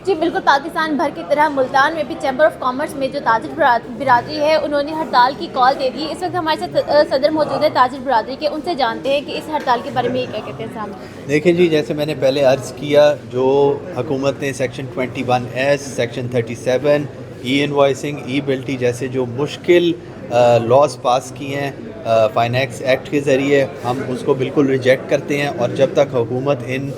جی بالکل، پاکستان بھر کی طرح ملتان میں بھی چیمبر آف کامرس میں جو تاجر برادری ہے انہوں نے ہڑتال کی کال دے دی. اس وقت ہمارے ساتھ صدر موجود ہے تاجر برادری کے، ان سے جانتے ہیں کہ اس ہڑتال کے بارے میں یہ کیا کہتے ہیں. سامنے دیکھیں جی، جیسے میں نے پہلے عرض کیا، جو حکومت نے سیکشن 21(s), سیکشن 37، ای انوائسنگ، ای بلٹی جیسے جو مشکل لاز پاس کیے ہیں فائنینس ایکٹ کے ذریعے، ہم اس کو بالکل ریجیکٹ کرتے ہیں، اور جب تک حکومت ان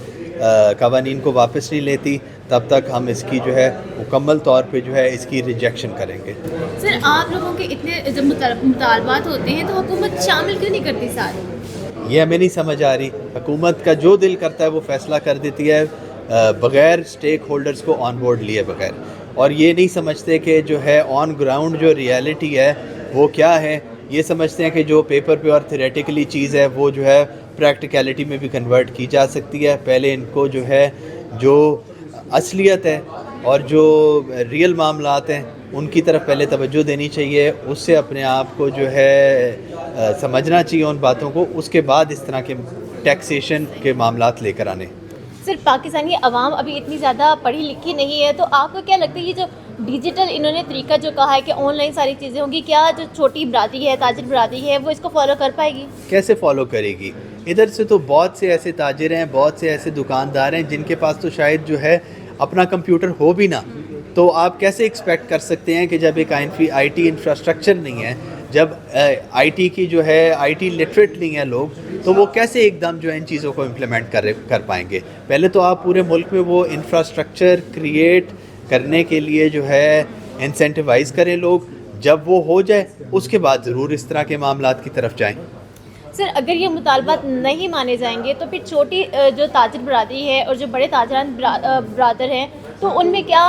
قوانین کو واپس نہیں لیتی تب تک ہم اس کی جو ہے مکمل طور پہ جو ہے اس کی ریجیکشن کریں گے. سر، آپ لوگوں کے اتنے جب مطالبات ہوتے ہیں تو حکومت شامل کیوں نہیں کرتی ساتھ؟ یہ ہمیں نہیں سمجھ آ رہی. حکومت کا جو دل کرتا ہے وہ فیصلہ کر دیتی ہے بغیر سٹیک ہولڈرز کو آن بورڈ لیے بغیر، اور یہ نہیں سمجھتے کہ جو ہے آن گراؤنڈ جو ریالٹی ہے وہ کیا ہے. یہ سمجھتے ہیں کہ جو پیپر پہ اور تھیوریٹیکلی چیز ہے وہ جو ہے پریکٹیکلٹی میں بھی کنورٹ کی جا سکتی ہے. پہلے ان کو جو ہے جو اصلیت ہے اور جو ریئل معاملات ہیں ان کی طرف پہلے توجہ دینی چاہیے، اس سے اپنے آپ کو جو ہے سمجھنا چاہیے ان باتوں کو، اس کے بعد اس طرح کے ٹیکسیشن کے معاملات لے کر آنے. صرف پاکستانی عوام ابھی اتنی زیادہ پڑھی لکھی نہیں ہے، تو آپ کو کیا لگتا ہے یہ جو ڈیجیٹل انہوں نے طریقہ جو کہا ہے کہ آن لائن ساری چیزیں ہوں گی، کیا جو چھوٹی برادری ہے، تاجر برادری ہے، وہ اس کو فالو کر پائے گی؟ کیسے فالو کرے گی؟ ادھر سے تو بہت سے ایسے تاجر ہیں، بہت سے ایسے دکاندار ہیں جن کے پاس تو شاید جو ہے اپنا کمپیوٹر ہو بھی نہ. تو آپ کیسے ایکسپیکٹ کر سکتے ہیں کہ جب ایک آئی ٹی انفراسٹرکچر نہیں ہے، جب آئی ٹی کی جو ہے آئی ٹی لٹریٹ نہیں ہے لوگ، تو وہ کیسے ایک دم جو ہے ان چیزوں کو امپلیمنٹ کر پائیں گے؟ پہلے تو آپ پورے ملک میں وہ انفراسٹرکچر کریٹ کرنے کے لیے جو ہے انسینٹیوائز کریں لوگ. جب وہ ہو جائے اس کے بعد ضرور اس طرح کے معاملات کی طرف جائیں. سر، اگر یہ مطالبات نہیں مانے جائیں گے تو پھر چھوٹی جو تاجر برادری ہے اور جو بڑے تاجران برادر ہیں تو ان میں کیا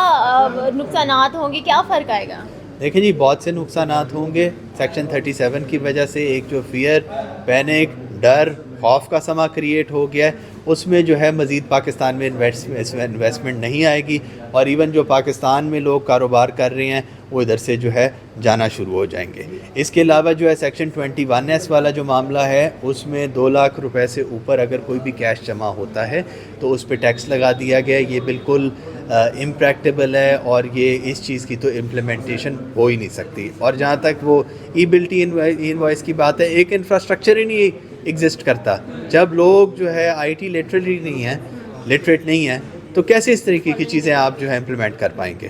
نقصانات ہوں گے، کیا فرق آئے گا؟ دیکھیں جی، بہت سے نقصانات ہوں گے. سیکشن 37 کی وجہ سے ایک جو فیئر، پینک، ڈر، خوف کا سما کریٹ ہو گیا ہے، اس میں جو ہے مزید پاکستان میں انویسٹمنٹ نہیں آئے گی، اور ایون جو پاکستان میں لوگ کاروبار کر رہے ہیں وہ ادھر سے جو ہے جانا شروع ہو جائیں گے. اس کے علاوہ جو ہے سیکشن 21(s) والا جو معاملہ ہے، اس میں 2 لاکھ روپے سے اوپر اگر کوئی بھی کیش جمع ہوتا ہے تو اس پہ ٹیکس لگا دیا گیا. یہ بالکل امپریکٹیبل ہے، اور یہ اس چیز کی تو امپلیمنٹیشن ہو ہی نہیں سکتی. اور جہاں تک وہ ای بلٹی انوائس کی بات ہے، ایک انفراسٹرکچر ہی نہیں ایگزسٹ کرتا. جب لوگ جو ہے آئی ٹی لٹریٹ نہیں ہیں تو کیسے اس طریقے کی چیزیں آپ جو ہے امپلیمنٹ کر پائیں گے؟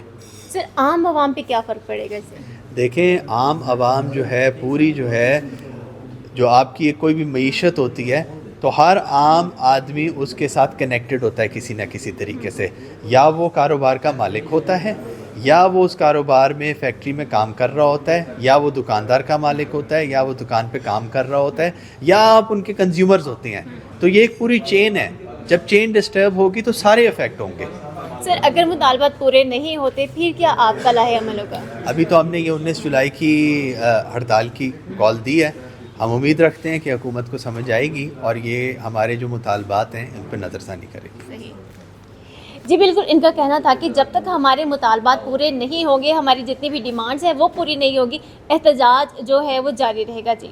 سر، عام عوام پہ کیا فرق پڑے گا اس سے؟ دیکھیں، عام عوام جو ہے پوری جو ہے جو آپ کی کوئی بھی معیشت ہوتی ہے تو ہر عام آدمی اس کے ساتھ کنیکٹڈ ہوتا ہے کسی نہ کسی طریقے سے. یا وہ کاروبار کا مالک ہوتا ہے، یا وہ اس کاروبار میں فیکٹری میں کام کر رہا ہوتا ہے، یا وہ دکاندار کا مالک ہوتا ہے، یا وہ دکان پہ کام کر رہا ہوتا ہے، یا آپ ان کے کنزیومرز ہوتے ہیں. تو یہ ایک پوری چین ہے. جب چین ڈسٹرب ہوگی تو سارے افیکٹ ہوں گے. سر، اگر مطالبات پورے نہیں ہوتے پھر کیا آپ کا لاہ عمل ہوگا؟ ابھی تو ہم نے یہ 19 جولائی کی ہڑتال کی کال دی ہے. ہم امید رکھتے ہیں کہ حکومت کو سمجھ آئے گی اور یہ ہمارے جو مطالبات ہیں ان پہ نظر ثانی کرے گی. صحیح. جی بالکل، ان کا کہنا تھا کہ جب تک ہمارے مطالبات پورے نہیں ہوں گے، ہماری جتنی بھی ڈیمانڈز ہیں وہ پوری نہیں ہوگی، احتجاج جو ہے وہ جاری رہے گا. جی.